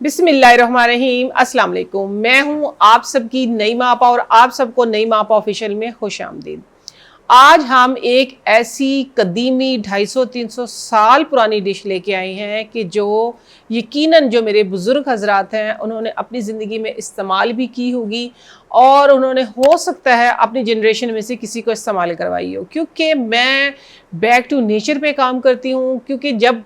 बिस्मिल्लाहिर्रहमानिर्रहीम, अस्सलाम वालेकुम। मैं हूं आप सबकी नईमा आपा और आप सबको नईमा आपा ऑफिशियल में खुश आमदीद। आज हम एक ऐसी कदीमी 250-300 साल पुरानी डिश लेके आए हैं कि जो यकीनन जो मेरे बुज़ुर्ग हजरात हैं उन्होंने अपनी ज़िंदगी में इस्तेमाल भी की होगी और उन्होंने हो सकता है अपनी जनरेशन में से किसी को इस्तेमाल करवाई हो। क्योंकि मैं बैक टू नेचर पे काम करती हूँ, क्योंकि जब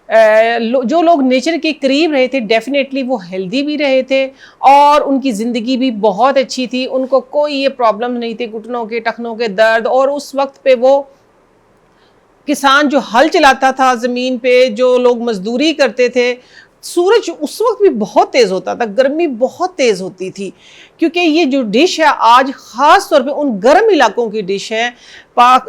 जो लोग नेचर के करीब रहे थे डेफिनेटली वो हेल्दी भी रहे थे और उनकी ज़िंदगी भी बहुत अच्छी थी। उनको कोई ये प्रॉब्लम नहीं थी, घुटनों के टखनों के दर्द। और उस वक्त पे वो किसान जो हल चलाता था ज़मीन पे, जो लोग मजदूरी करते थे, सूरज उस वक्त भी बहुत तेज़ होता था, गर्मी बहुत तेज़ होती थी। क्योंकि ये जो डिश है आज ख़ास तौर पे उन गर्म इलाकों की डिश है, पाक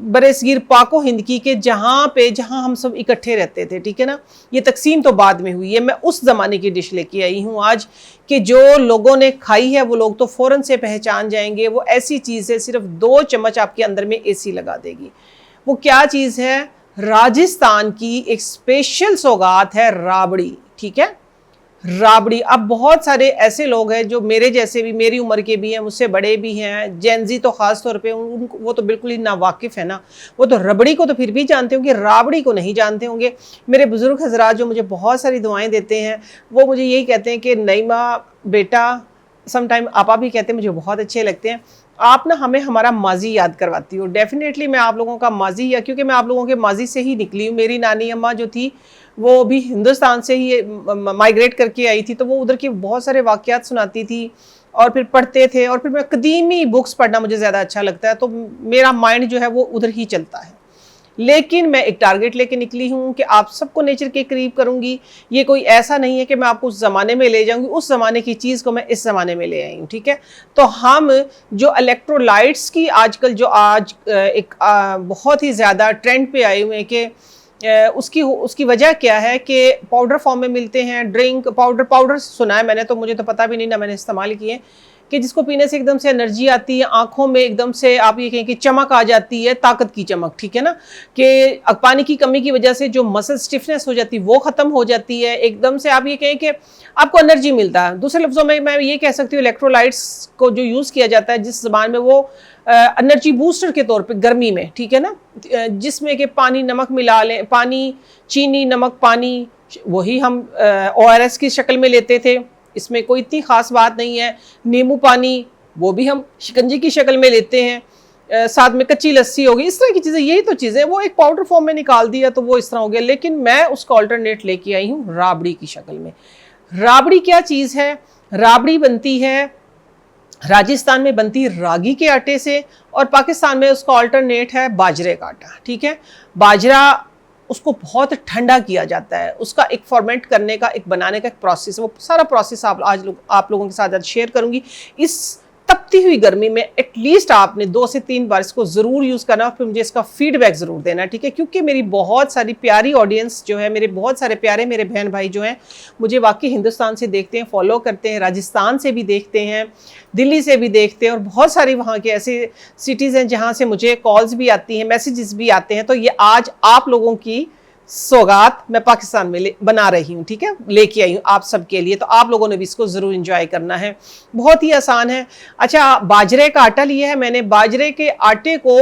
बरसगीर पाको हिंद की, के जहाँ हम सब इकट्ठे रहते थे। ठीक है ना, ये तकसीम तो बाद में हुई है। मैं उस ज़माने की डिश लेके आई हूँ आज कि जो लोगों ने खाई है वो लोग तो फ़ौरन से पहचान जाएंगे। वो ऐसी चीज़ है, सिर्फ 2 चम्मच आपके अंदर में एसी लगा देगी। वो क्या चीज़ है? राजस्थान की एक स्पेशल सौगात है राबड़ी। ठीक है, राबड़ी। अब बहुत सारे ऐसे लोग हैं जो मेरे जैसे भी, मेरी उम्र के भी हैं, मुझसे बड़े भी हैं, जेनजी तो ख़ास तौर पे उनको वो तो बिल्कुल ही नावाकिफ़ है ना। वो तो रबड़ी को तो फिर भी जानते होंगे, राबड़ी को नहीं जानते होंगे। मेरे बुज़ुर्ग हजरात जो मुझे बहुत सारी दुआएं देते हैं वो मुझे यही कहते हैं कि नईमा बेटा, समटाइम आपा भी कहते हैं, मुझे बहुत अच्छे लगते हैं। आप ना हमें हमारा माजी याद करवाती हो। डेफिनेटली मैं आप लोगों का माजी, या क्योंकि मैं आप लोगों के माजी से ही निकली हूँ। मेरी नानी अम्मा जो थी वो भी हिंदुस्तान से ही माइग्रेट करके आई थी, तो वो उधर के बहुत सारे वाक़यात सुनाती थी और फिर पढ़ते थे। और फिर मैं कदीमी बुक्स पढ़ना मुझे ज़्यादा अच्छा लगता है, तो मेरा माइंड जो है वो उधर ही चलता है। लेकिन मैं एक टारगेट लेके निकली हूँ कि आप सबको नेचर के करीब करूँगी। ये कोई ऐसा नहीं है कि मैं आपको उस ज़माने में ले जाऊँगी, उस ज़माने की चीज़ को मैं इस ज़माने में ले आई हूँ। ठीक है, तो हम जो इलेक्ट्रोलाइट्स की आजकल जो आज एक बहुत ही ज़्यादा ट्रेंड पे आए हुए हैं कि उसकी वजह क्या है कि पाउडर फॉर्म में मिलते हैं। ड्रिंक पाउडर सुना है मैंने, तो मुझे तो पता भी नहीं ना मैंने इस्तेमाल किए, कि जिसको पीने से एकदम से एनर्जी आती है, आंखों में एकदम से आप ये कहें कि चमक आ जाती है, ताकत की चमक। ठीक है ना, कि पानी की कमी की वजह से जो मसल स्टिफनेस हो जाती है वो ख़त्म हो जाती है। एकदम से आप ये कहें कि आपको एनर्जी मिलता है। दूसरे लफ्ज़ों में मैं ये कह सकती हूँ इलेक्ट्रोलाइट्स को जो यूज़ किया जाता है जिस ज़बान में, वो एनर्जी बूस्टर के तौर पे गर्मी में। ठीक है ना, जिसमें कि पानी नमक मिला लें, पानी चीनी नमक पानी, वही हम ORS की शक्ल में लेते थे, इसमें कोई इतनी ख़ास बात नहीं है। नींबू पानी वो भी हम शिकंजी की शक्ल में लेते हैं, साथ में कच्ची लस्सी होगी, इस तरह की चीज़ें। यही तो चीज़ें, वो एक पाउडर फॉर्म में निकाल दिया तो वो इस तरह हो गया। लेकिन मैं उसका अल्टरनेट लेके आई हूँ राबड़ी की शक्ल में। राबड़ी क्या चीज़ है? राबड़ी बनती है, राजस्थान में बनती है रागी के आटे से, और पाकिस्तान में उसका अल्टरनेट है बाजरे का आटा। ठीक है, बाजरा उसको बहुत ठंडा किया जाता है, उसका एक फॉर्मेट करने का, एक बनाने का एक प्रोसेस, वो सारा प्रोसेस आप लोगों के साथ आज शेयर करूंगी। इस तपती हुई गर्मी में एटलीस्ट आपने 2 से 3 बार इसको ज़रूर यूज़ करना और फिर मुझे इसका फीडबैक ज़रूर देना। ठीक है, क्योंकि मेरी बहुत सारी प्यारी ऑडियंस जो है, मेरे बहुत सारे प्यारे मेरे बहन भाई जो हैं, मुझे वाकई हिंदुस्तान से देखते हैं, फॉलो करते हैं, राजस्थान से भी देखते हैं, दिल्ली से भी देखते हैं, और बहुत सारी वहाँ के ऐसे सिटीज़ हैं जहाँ से मुझे कॉल्स भी आती हैं, मैसेजेस भी आते हैं। तो ये आज आप लोगों की सौगात मैं पाकिस्तान में बना रही हूँ। ठीक है, लेके आई हूँ आप सबके लिए, तो आप लोगों ने भी इसको ज़रूर इंजॉय करना है। बहुत ही आसान है। अच्छा, बाजरे का आटा लिया है मैंने। बाजरे के आटे को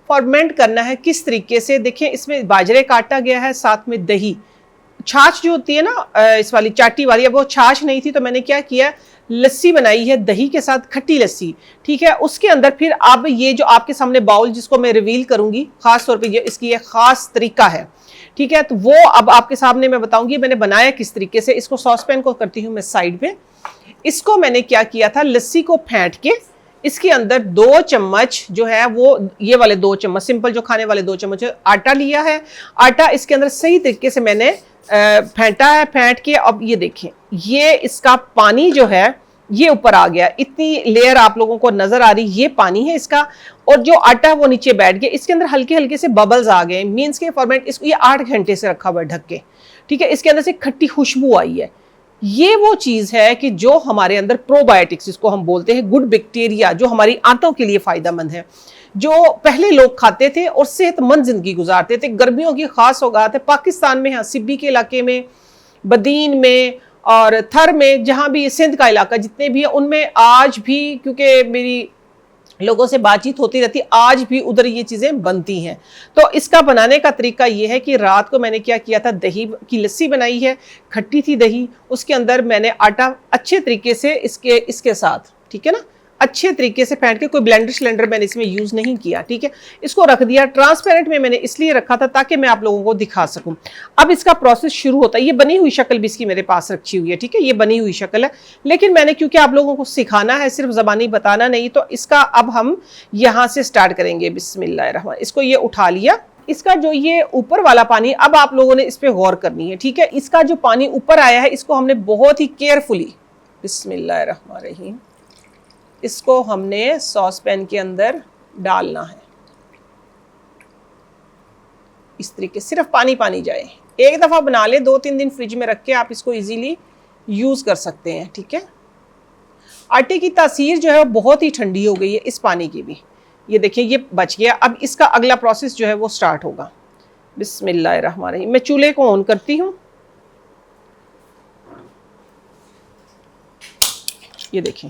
फॉर्मेंट करना है किस तरीके से, देखिए इसमें बाजरे का आटा गया है, साथ में दही, छाछ जो होती है ना इस वाली चाटी वाली, अब वो छाछ नहीं थी तो मैंने क्या किया, लस्सी बनाई है दही के साथ, खट्टी लस्सी। ठीक है, उसके अंदर फिर अब ये जो आपके सामने बाउल जिसको मैं रिवील करूंगी, खास तौर पे ये इसकी एक खास तरीका है। ठीक है, तो वो अब आपके सामने मैं बताऊंगी मैंने बनाया किस तरीके से। इसको सॉसपैन को करती हूँ मैं साइड पे। इसको मैंने क्या किया था, लस्सी को फेंट के इसके अंदर 2 चम्मच जो है वो, ये वाले 2 चम्मच सिंपल जो खाने वाले 2 चम्मच आटा लिया है। आटा इसके अंदर सही तरीके से मैंने फेंटा है। फेंट के अब ये देखें, ये इसका पानी जो है ये ऊपर आ गया, इतनी लेयर आप लोगों को नजर आ रही, ये पानी है इसका, और जो आटा है वो नीचे बैठ गया। इसके अंदर हल्के हल्के से बबल्स आ गए, मीन्स के फॉर्मेट, इसको ये 8 घंटे से रखा हुआ है ढक के। ठीक है, इसके अंदर से खट्टी खुशबू आई है। ये वो चीज़ है कि जो हमारे अंदर प्रोबायोटिक्स, जिसको हम बोलते हैं गुड बैक्टीरिया, जो हमारी आंतों के लिए फ़ायदेमंद है, जो पहले लोग खाते थे और सेहतमंद ज़िंदगी गुजारते थे। गर्मियों की ख़ास सौगात है पाकिस्तान में, यहाँ सिब्बी के इलाके में, बदीन में और थर में, जहाँ भी सिंध का इलाका जितने भी है, उनमें आज भी, क्योंकि मेरी लोगों से बातचीत होती रहती, आज भी उधर ये चीज़ें बनती हैं। तो इसका बनाने का तरीका ये है कि रात को मैंने क्या किया था, दही की लस्सी बनाई है, खट्टी थी दही, उसके अंदर मैंने आटा अच्छे तरीके से इसके साथ, ठीक है ना, अच्छे तरीके से फेंट के, कोई ब्लेंडर श्लेंडर मैंने इसमें यूज़ नहीं किया, ठीक है, इसको रख दिया। ट्रांसपेरेंट में मैंने इसलिए रखा था ताकि मैं आप लोगों को दिखा सकूं। अब इसका प्रोसेस शुरू होता है। ये बनी हुई शक्ल भी इसकी मेरे पास रखी हुई है, ठीक है, ये बनी हुई शक्ल है, लेकिन मैंने क्योंकि आप लोगों को सिखाना है, सिर्फ ज़बानी बताना नहीं, तो इसका अब हम यहाँ से स्टार्ट करेंगे। बिस्मिल्लाहिर्रहमान। इसको ये उठा लिया। इसका जो ये ऊपर वाला पानी, अब आप लोगों ने इस पर गौर करनी है, ठीक है। इसका जो पानी ऊपर आया है, इसको हमने बहुत ही केयरफुली, बिस्मिल्लाहिर्रहमानिर्रहीम, इसको हमने सॉस पैन के अंदर डालना है। इस तरीके सिर्फ पानी पानी जाए। एक दफ़ा बना ले, 2-3 दिन फ्रिज में रख के आप इसको इजीली यूज़ कर सकते हैं, ठीक है। आटे की तासीर जो है वो बहुत ही ठंडी हो गई है, इस पानी की भी। ये देखिए, ये बच गया। अब इसका अगला प्रोसेस जो है वो स्टार्ट होगा। बिस्मिल्लाहिर्रहमानिर्रहीम। मैं चूल्हे को ऑन करती हूँ। ये देखें,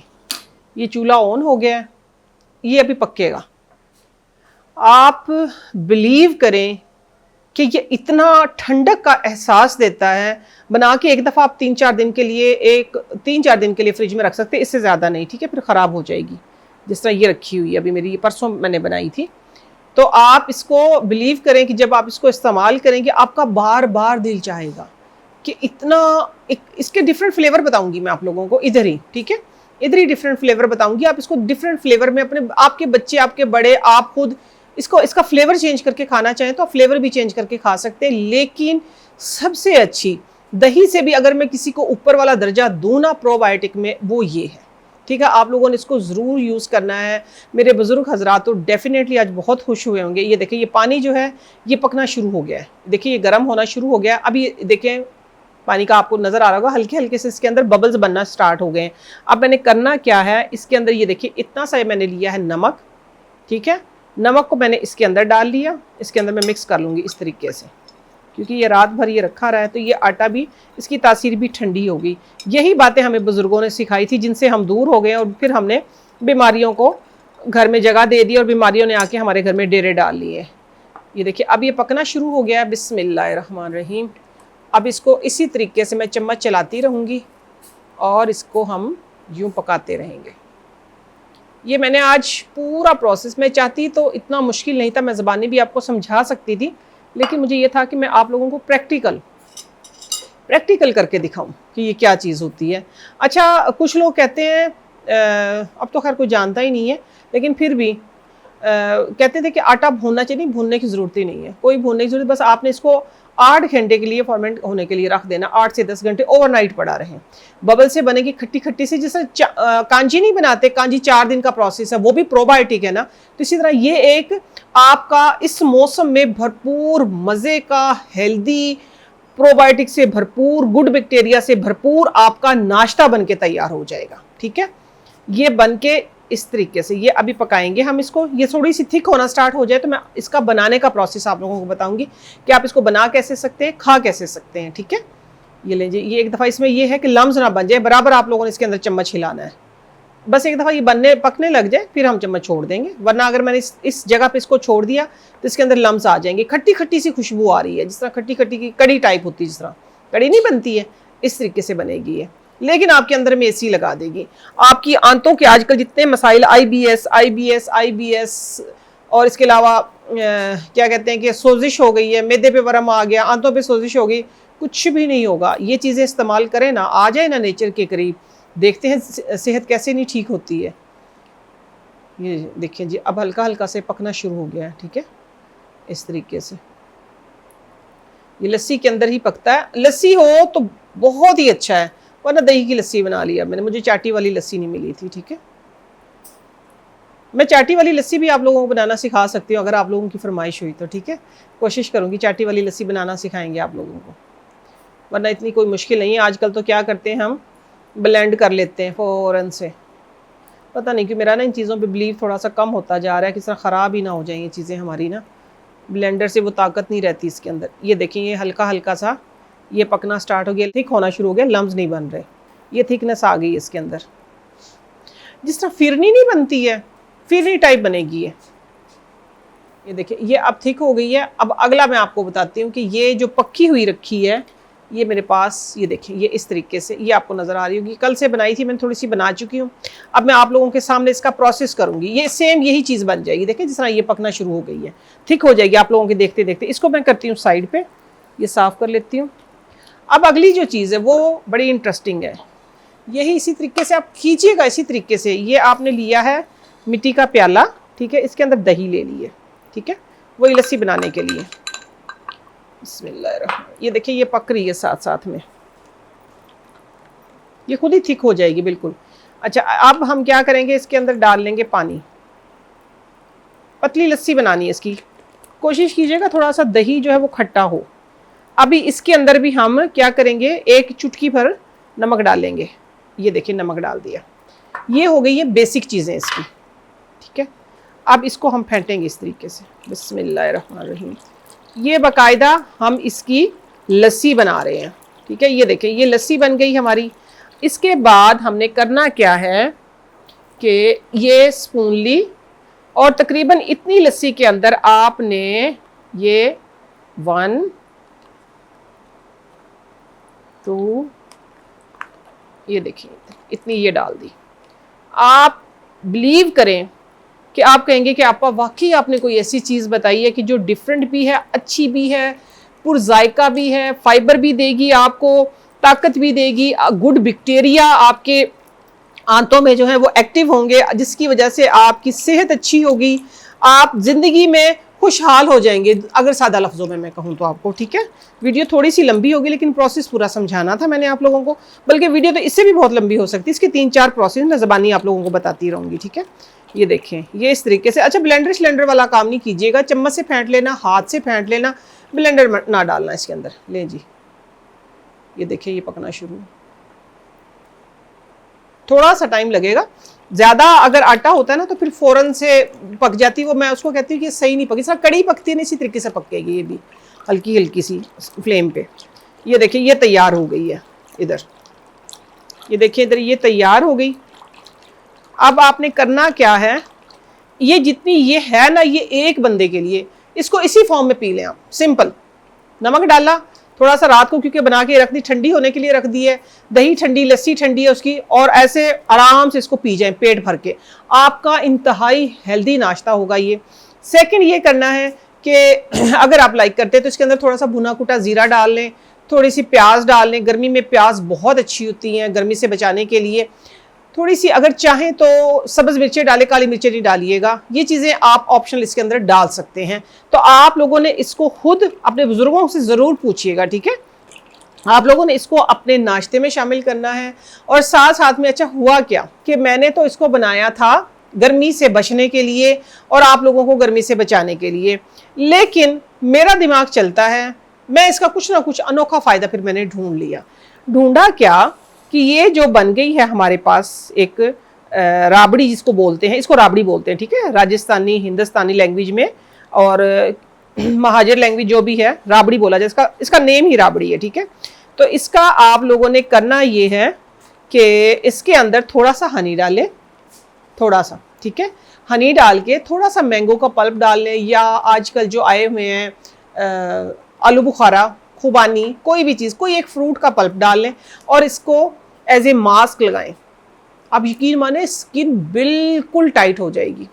ये चूल्हा ऑन हो गया है, ये अभी पकेगा। आप बिलीव करें कि ये इतना ठंडक का एहसास देता है। बना के एक दफ़ा आप 3-4 दिन के लिए फ्रिज में रख सकते हैं, इससे ज़्यादा नहीं, ठीक है, फिर ख़राब हो जाएगी। जिस तरह ये रखी हुई है अभी मेरी, ये परसों मैंने बनाई थी। तो आप इसको बिलीव करें कि जब आप इसको इस्तेमाल करेंगे, आपका बार बार दिल चाहेगा कि इसके डिफरेंट फ्लेवर बताऊँगी मैं आप लोगों को इधर ही, ठीक है, इधर ही डिफरेंट फ्लेवर बताऊंगी। आप इसको डिफरेंट फ्लेवर में आपके बच्चे, आपके बड़े, आप खुद इसका फ्लेवर चेंज करके खाना चाहें तो आप फ्लेवर भी चेंज करके खा सकते हैं। लेकिन सबसे अच्छी दही से भी अगर मैं किसी को ऊपर वाला दर्जा दूँ ना प्रोबायोटिक में, वो ये है, ठीक है। आप लोगों ने इसको ज़रूर यूज़ करना है। मेरे बुजुर्ग हजरात तो डेफिनेटली आज बहुत खुश हुए होंगे। ये देखें, ये पानी जो है ये पकना शुरू हो गया है। देखिए, ये गर्म होना शुरू हो गया। अभी देखें, पानी का आपको नज़र आ रहा होगा, हल्के हल्के से इसके अंदर बबल्स बनना स्टार्ट हो गए हैं। अब मैंने करना क्या है, इसके अंदर ये देखिए, इतना सा मैंने लिया है नमक, ठीक है। नमक को मैंने इसके अंदर डाल लिया। इसके अंदर मैं मिक्स कर लूँगी इस तरीके से, क्योंकि ये रात भर ये रखा रहा है, तो ये आटा भी, इसकी तासीर भी ठंडी हो गई। यही बातें हमें बुज़ुर्गों ने सिखाई थी, जिनसे हम दूर हो गए, और फिर हमने बीमारियों को घर में जगह दे दी और बीमारियों ने आके हमारे घर में डेरे डाल लिए। ये देखिए, अब ये पकना शुरू हो गया है। बिस्मिल्लाहिर्रहमानिर्रहीम। अब इसको इसी तरीके से मैं चम्मच चलाती रहूँगी और इसको हम यूँ पकाते रहेंगे। ये मैंने आज पूरा प्रोसेस, मैं चाहती तो इतना मुश्किल नहीं था, मैं ज़बानी भी आपको समझा सकती थी, लेकिन मुझे ये था कि मैं आप लोगों को प्रैक्टिकल करके दिखाऊं कि ये क्या चीज़ होती है। अच्छा, कुछ लोग कहते हैं, अब तो खैर कोई जानता ही नहीं है, लेकिन फिर भी कहते थे कि आटा भूनना चाहिए। भूनने की ज़रूरत ही नहीं है, कोई भूनने की ज़रूरत, बस आपने इसको 8 घंटे के लिए फॉर्मेंट होने के लिए रख देना। 8 से 10 घंटे ओवरनाइट पड़ा रहे। बबल से बनेगी खट्टी खट्टी सी, जैसे कांजी नहीं बनाते, कांजी 4 दिन का प्रोसेस है, वो भी प्रोबायोटिक है ना। तो इसी तरह ये एक आपका इस मौसम में भरपूर मज़े का, हेल्दी, प्रोबायोटिक से भरपूर, गुड बैक्टीरिया से भरपूर आपका नाश्ता बन के तैयार हो जाएगा, ठीक है। ये बन के इस तरीके से, ये अभी पकाएंगे हम इसको। ये थोड़ी सी थिक होना स्टार्ट हो जाए तो मैं इसका बनाने का प्रोसेस आप लोगों को बताऊंगी कि आप इसको बना कैसे सकते हैं, खा कैसे सकते हैं, ठीक है। ये लीजिए, ये एक दफ़ा इसमें ये है कि लम्स ना बन जाए, बराबर आप लोगों ने इसके अंदर चम्मच हिलाना है। बस एक दफ़ा ये पकने लग जाए, फिर हम चम्मच छोड़ देंगे, वरना अगर मैंने इस जगह पे इसको छोड़ दिया तो इसके अंदर लम्स आ जाएंगे। खट्टी खट्टी सी खुशबू आ रही है, जिस तरह खट्टी खट्टी की कड़ी टाइप होती है, जिस तरह कड़ी नहीं बनती है, इस तरीके से बनेगी ये। लेकिन आपके अंदर में एसी लगा देगी। आपकी आंतों के आजकल जितने मसाइल, आईबीएस और इसके अलावा क्या कहते हैं कि सोजिश हो गई है, मैदे पे वरम आ गया, आंतों पे सोजिश हो गई, कुछ भी नहीं होगा। ये चीज़ें इस्तेमाल करें ना, आ जाए ना नेचर के करीब, देखते हैं सेहत कैसे नहीं ठीक होती है। ये देखिए जी, अब हल्का हल्का से पकना शुरू हो गया है, ठीक है। इस तरीके से ये लस्सी के अंदर ही पकता है। लस्सी हो तो बहुत ही अच्छा है, वरना दही की लस्सी बना लिया मैंने। मुझे चाटी वाली लस्सी नहीं मिली थी, ठीक है। मैं चाटी वाली लस्सी भी आप लोगों को बनाना सिखा सकती हूँ, अगर आप लोगों की फरमाइश हुई तो, ठीक है। कोशिश करूँगी चाटी वाली लस्सी बनाना सिखाएंगे आप लोगों को, वरना इतनी कोई मुश्किल नहीं है। आजकल तो क्या करते हैं, हम ब्लेंड कर लेते हैं फ़ौरन से। पता नहीं कि मेरा ना इन चीज़ों पे बिलीव थोड़ा सा कम होता जा रहा है, किस तरह ख़राब ही ना हो जाए ये चीज़ें हमारी ना। ब्लेंडर से वो ताकत नहीं रहती इसके अंदर। ये देखें, ये हल्का हल्का सा ये पकना स्टार्ट हो गया, थिक होना शुरू हो गया, लम्स नहीं बन रहे, ये थिकनेस आ गई इसके अंदर। जिस तरह फिरनी नहीं बनती है, फिरनी टाइप बनेगी ये देखिए ये अब थिक हो गई है। अब अगला मैं आपको बताती हूँ कि ये जो पक्की हुई रखी है ये मेरे पास, ये देखिए ये इस तरीके से, ये आपको नज़र आ रही होगी, कल से बनाई थी मैंने, थोड़ी सी बना चुकी हूँ। अब मैं आप लोगों के सामने इसका प्रोसेस करूँगी, ये सेम यही चीज़ बन जाएगी। देखिए जिस तरह ये पकना शुरू हो गई है, थिक हो जाएगी आप लोगों के देखते देखते। इसको मैं करती हूँ साइड पे, ये साफ़ कर लेती हूँ। अब अगली जो चीज़ है वो बड़ी इंटरेस्टिंग है, यही इसी तरीके से आप खींचिएगा, इसी तरीके से। ये आपने लिया है मिट्टी का प्याला, ठीक है, इसके अंदर दही ले ली है, ठीक है, वही लस्सी बनाने के लिए। बिस्मिल्लाह, ये देखिए ये पक रही है साथ साथ में, ये खुद ही थिक हो जाएगी बिल्कुल। अच्छा अब हम क्या करेंगे, इसके अंदर डाल लेंगे पानी। पतली लस्सी बनानी है इसकी, कोशिश कीजिएगा थोड़ा सा दही जो है वो खट्टा हो। अभी इसके अंदर भी हम क्या करेंगे, एक चुटकी भर नमक डालेंगे। ये देखिए नमक डाल दिया। ये हो गई है बेसिक चीज़ें इसकी, ठीक है। अब इसको हम फेंटेंगे इस तरीके से, बिस्मिल्लाहिर्रहमानिर्रहीम। ये बाकायदा हम इसकी लस्सी बना रहे हैं, ठीक है। ये देखिए ये लस्सी बन गई हमारी। इसके बाद हमने करना क्या है कि ये स्पून ली और तकरीबन इतनी लस्सी के अंदर आपने ये 1 2 ये देखिए इतनी ये डाल दी। आप बिलीव करें कि आप कहेंगे कि आपा वाकई आपने कोई ऐसी चीज़ बताई है कि जो डिफरेंट भी है, अच्छी भी है, पुरजायका भी है, फाइबर भी देगी आपको, ताकत भी देगी, गुड बैक्टीरिया आपके आंतों में जो है वो एक्टिव होंगे, जिसकी वजह से आपकी सेहत अच्छी होगी, आप ज़िंदगी में खुशहाल हो जाएंगे, अगर सादा लफ्ज़ों में मैं कहूँ तो आपको, ठीक है। वीडियो थोड़ी सी लंबी होगी लेकिन प्रोसेस पूरा समझाना था मैंने आप लोगों को, बल्कि वीडियो तो इससे भी बहुत लंबी हो सकती है। इसके 3-4 प्रोसेस मैं ज़बानी आप लोगों को बताती रहूँगी, ठीक है। ये देखें ये इस तरीके से। अच्छा ब्लेंडर वाला काम नहीं कीजिएगा, चम्मच से फेंट लेना, हाथ से फेंट लेना, ब्लेंडर ना डालना इसके अंदर। ले जी ये देखिए ये पकना शुरू, थोड़ा सा टाइम लगेगा, ज़्यादा अगर आटा होता है ना तो फिर फ़ौरन से पक जाती है वो। मैं उसको कहती हूँ कि सही नहीं पकी, इस तरह कड़ी पकती है ना इसी तरीके से पकेगी ये भी, हल्की हल्की सी फ्लेम पे। ये देखिए ये तैयार हो गई है इधर, ये देखिए इधर ये तैयार हो गई। अब आपने करना क्या है, ये जितनी ये है ना ये एक बंदे के लिए, इसको इसी फॉर्म में पी लें आप। सिंपल, नमक डाला थोड़ा सा रात को क्योंकि बना के रख दी, ठंडी होने के लिए रख दी है, दही ठंडी, लस्सी ठंडी है उसकी, और ऐसे आराम से इसको पी जाएं पेट भर के। आपका इंतहाई हेल्दी नाश्ता होगा ये। सेकंड ये करना है कि अगर आप लाइक करते हैं तो इसके अंदर थोड़ा सा भुना कुटा ज़ीरा डाल लें, थोड़ी सी प्याज डाल लें। गर्मी में प्याज बहुत अच्छी होती हैं गर्मी से बचाने के लिए। थोड़ी सी अगर चाहें तो सब्ज़ मिर्चें डालें, काली मिर्चें नहीं डालिएगा। ये चीज़ें आप ऑप्शनल इसके अंदर डाल सकते हैं। तो आप लोगों ने इसको खुद अपने बुज़ुर्गों से ज़रूर पूछिएगा, ठीक है। आप लोगों ने इसको अपने नाश्ते में शामिल करना है। और साथ साथ में अच्छा हुआ क्या कि मैंने तो इसको बनाया था गर्मी से बचने के लिए और आप लोगों को गर्मी से बचाने के लिए, लेकिन मेरा दिमाग चलता है, मैं इसका कुछ ना कुछ अनोखा फ़ायदा फिर मैंने ढूंढ लिया। ढूंढा क्या कि ये जो बन गई है हमारे पास एक राबड़ी जिसको बोलते हैं, इसको राबड़ी बोलते हैं, ठीक है, राजस्थानी हिंदुस्तानी लैंग्वेज में और महाजर लैंग्वेज जो भी है राबड़ी बोला जाए, इसका नेम ही राबड़ी है, ठीक है। तो इसका आप लोगों ने करना ये है कि इसके अंदर थोड़ा सा हनी डालें, थोड़ा सा, ठीक है, हनी डाल के थोड़ा सा मैंगो का पल्प डाल लें, या आजकल जो आए हुए हैं आलू बुखारा, खुबानी, कोई भी चीज़, कोई एक फ्रूट का पल्प डाल लें और इसको एज ए मास्क लगाएं। आप यकीन माने स्किन बिल्कुल टाइट हो जाएगी,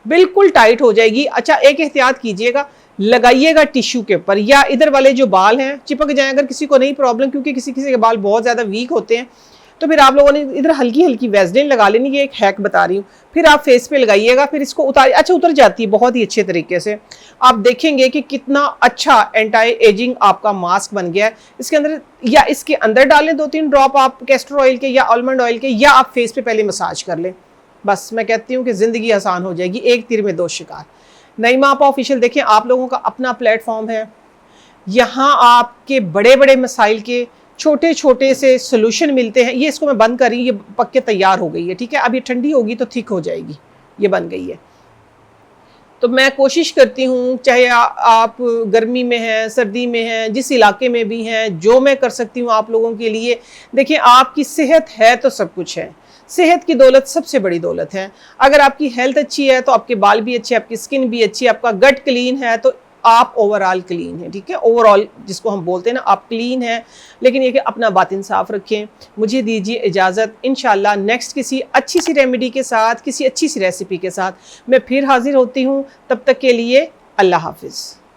बिल्कुल टाइट हो जाएगी। अच्छा एक एहतियात कीजिएगा, लगाइएगा टिश्यू के ऊपर, या इधर वाले जो बाल हैं चिपक जाएं अगर किसी को नहीं प्रॉब्लम, क्योंकि किसी किसी के बाल बहुत ज़्यादा वीक होते हैं, तो फिर आप लोगों ने इधर हल्की हल्की वैसलीन लगा लेनी। ये एक हैक बता रही हूँ, फिर आप फेस पे लगाइएगा, फिर इसको उतारिए। अच्छा उतर जाती है बहुत ही अच्छे तरीके से। आप देखेंगे कि कितना अच्छा एंटी एजिंग आपका मास्क बन गया है। इसके अंदर या इसके अंदर डालें 2-3 ड्रॉप आप कैस्टर ऑयल के या आलमंड ऑयल के, या आप फेस पे पहले मसाज कर लें। बस मैं कहती हूँ कि ज़िंदगी आसान हो जाएगी, एक तीर में 2 शिकार। नईमा आपा ऑफिशियल देखें, आप लोगों का अपना प्लेटफॉर्म है, यहाँ आपके बड़े बड़े मसाइल के छोटे छोटे से सोल्यूशन मिलते हैं। ये इसको मैं बंद कर रही हूँ, ये पक के तैयार हो गई है, ठीक है। अब ये ठंडी होगी तो थिक हो जाएगी, ये बन गई है। तो मैं कोशिश करती हूँ, चाहे आप गर्मी में हैं, सर्दी में हैं, जिस इलाके में भी हैं, जो मैं कर सकती हूँ आप लोगों के लिए। देखिए, आपकी सेहत है तो सब कुछ है। सेहत की दौलत सबसे बड़ी दौलत है। अगर आपकी हेल्थ अच्छी है तो आपके बाल भी अच्छे, आपकी स्किन भी अच्छी है, आपका गट क्लीन है तो आप ओवरऑल क्लीन है। ठीक है, ओवरऑल जिसको हम बोलते हैं ना, आप क्लीन है। लेकिन ये कि अपना बातिन साफ रखें। मुझे दीजिए इजाज़त। इंशाल्लाह नेक्स्ट किसी अच्छी सी रेमेडी के साथ, किसी अच्छी सी रेसिपी के साथ मैं फिर हाजिर होती हूँ। तब तक के लिए अल्लाह हाफिज़।